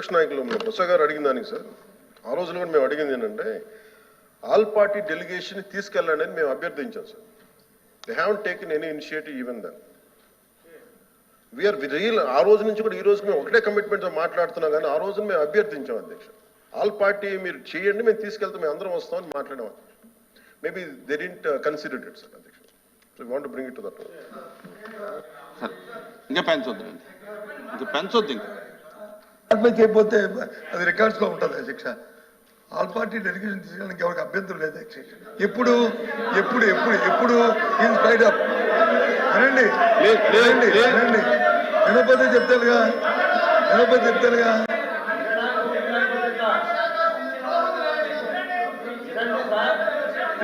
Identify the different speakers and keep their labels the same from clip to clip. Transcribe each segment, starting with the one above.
Speaker 1: ప్రతిపక్ష నాయకులు బొత్స గారు అడిగిన దానికి సార్ ఆ రోజున కూడా మేము అడిగింది ఏంటంటే ఆల్ పార్టీ డెలిగేషన్ తీసుకెళ్ళండి అని మేము అభ్యర్థించాం sir. They haven't taken any initiative even then. We are real ఆ రోజు నుంచి కూడా ఈ రోజు మేము ఒకటే కమిట్మెంట్తో మాట్లాడుతున్నాం కానీ ఆ రోజున మేము అభ్యర్థించాం అధ్యక్ష. ఆల్ పార్టీ మీరు చేయండి మేము తీసుకెళ్తాం మేము అందరం వస్తామని మాట్లాడాం అధ్యక్ష. Maybe they didn't considered it sir అధ్యక్ష. So want to bring it to that.
Speaker 2: ఇంకా పెంచొద్దు, ఇంకా పెంచొద్దు,
Speaker 3: ఇంకా చేయకపోతే అది రికార్డ్స్లో ఉంటుంది అధ్యక్ష. ఆల్ పార్టీ డెలిగేషన్ తీసుకోవడానికి ఎవరికి అభ్యంతరం లేదు అధ్యక్ష. ఎప్పుడు ఎప్పుడు ఎప్పుడు ఎప్పుడు ఇన్ స్పైట్ ఆఫ్ వినండి వినండి వినండి వినకపోతే చెప్తానుగా వినకపోతే చెప్తానుగా.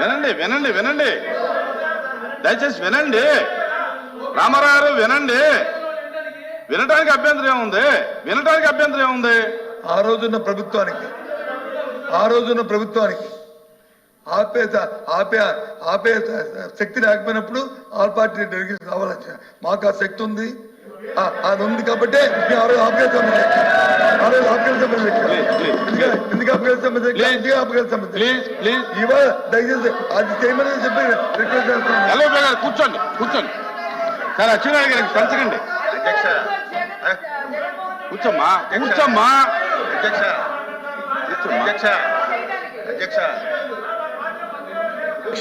Speaker 2: వినండి వినండి వినండి దయచేసి వినండి రామారావు గారు వినండి. వినటానికి అభ్యంతరం ఏముంది? వినటానికి అభ్యంతరం ఏముంది?
Speaker 3: ఆ రోజున్న ప్రభుత్వానికి ఆపే ఆపే ఆపే శక్తి లేకపోయినప్పుడు ఆల్ పార్టీ డెలిగేషన్ కావాలని మాకు ఆ శక్తి ఉంది. అది ఉంది కాబట్టి ఆ రోజు ఆపగలుగుతాం. ఇవాళ దయచేసి అది చేయమని చెప్పి రిక్వెస్ట్ చేస్తున్నాం.
Speaker 2: కూర్చోండి కూర్చోండి సార్. అచ్చెన్నాయుడు గారికి పంచకండి. కూర్చోమ్మా కూర్చోమ్మా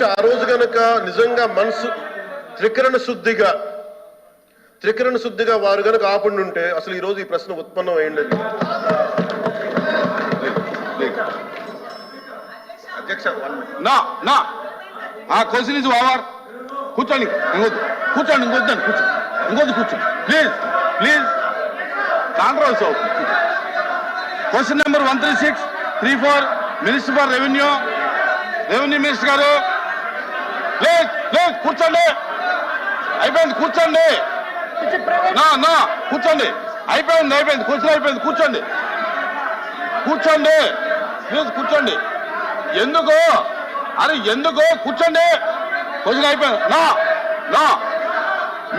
Speaker 1: ఆ రోజు కనుక నిజంగా మనసు త్రికరణ శుద్ధిగా వారు కనుక ఆపండి ఉంటే అసలు ఈ రోజు ఈ ప్రశ్న ఉత్పన్నం అయ్యిండదు అధ్యక్ష.
Speaker 2: Question is over. కూర్చోండి కూర్చోండి ఇంకొద్దండి ఇంకొద్దు కూర్చోండి ప్లీజ్ ప్లీజ్. కాంట్రవర్సీ అవుతుంది. Question number 13634 minister for revenue minister గారు ప్లీజ్ ప్లీజ్ కూర్చోండి. అయిపోయింది కూర్చోండి. కూర్చోండి అయిపోయింది క్వశ్చన్ అయిపోయింది. కూర్చోండి ప్లీజ్ కూర్చోండి. ఎందుకు కూర్చోండి. క్వశ్చన్ అయిపోయింది.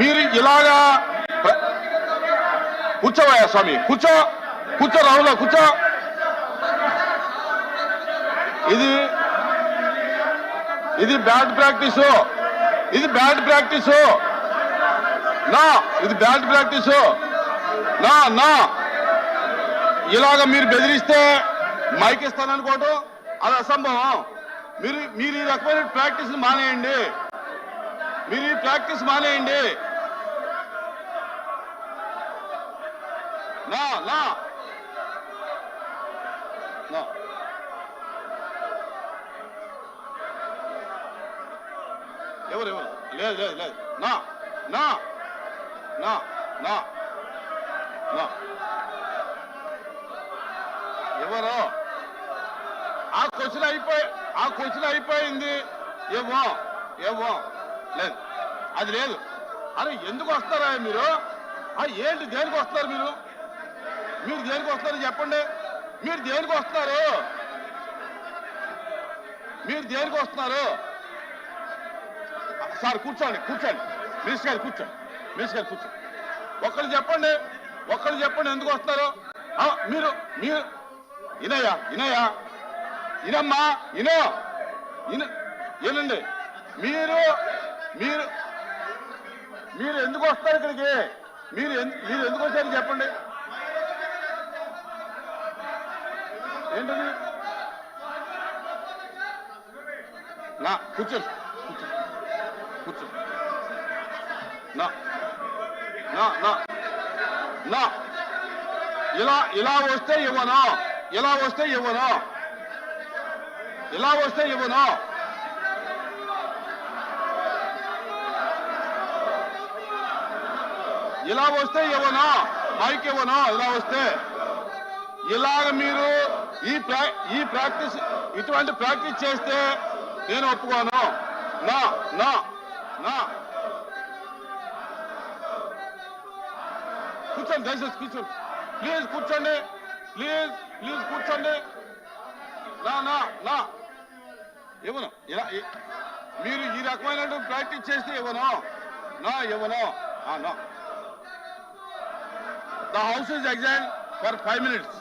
Speaker 2: మీరు ఇలాగా కూర్చోవయ్యా స్వామి కూర్చో రాహుల్ కూర్చో. ఇది బ్యాడ్ ప్రాక్టీసు. ఇది బ్యాడ్ ప్రాక్టీసు. ఇలాగ మీరు బెదిరిస్తే మైక్ ఇస్తాననుకోవటం అది అసంభవం. మీరు ఈ రకమైన ప్రాక్టీస్ మానేయండి. ఎవరు లేదు ఎవరు ఆ క్వశ్చన్ అయిపోయింది. ఏమో లేదు అది లేదు. అరే ఎందుకు వస్తారా మీరు? ఏంటి దేనికి వస్తారు మీరు దేనికి వస్తారు చెప్పండి. మీరు దేనికి వస్తున్నారు సార్? కూర్చోండి మినిస్టర్ గారు కూర్చోండి. ఒక్కళ్ళు చెప్పండి ఎందుకు వస్తున్నారు మీరు? ఇనమ్మా ఏనండి మీరు ఎందుకు వస్తారు ఇక్కడికి? మీరు ఎందుకు వచ్చారు చెప్పండి. ఏంటది? కూర్చోండి ఇలా వస్తే ఇవ్వను. ఇలా వస్తే ఇవ్వను. మైక్ ఇవ్వను. ఇలా వస్తే ఇలాగ మీరు ఈ ప్రాక్టీస్ ఇటువంటి ప్రాక్టీస్ చేస్తే నేను ఒప్పుకోను. కూర్చోండి దయచేసి కూర్చోండి. ప్లీజ్ కూర్చోండి. ఇవ్వను. మీరు ఈ రకమైన ప్రాక్టీస్ చేస్తే ఇవ్వను. The house is adjourned for 5 minutes.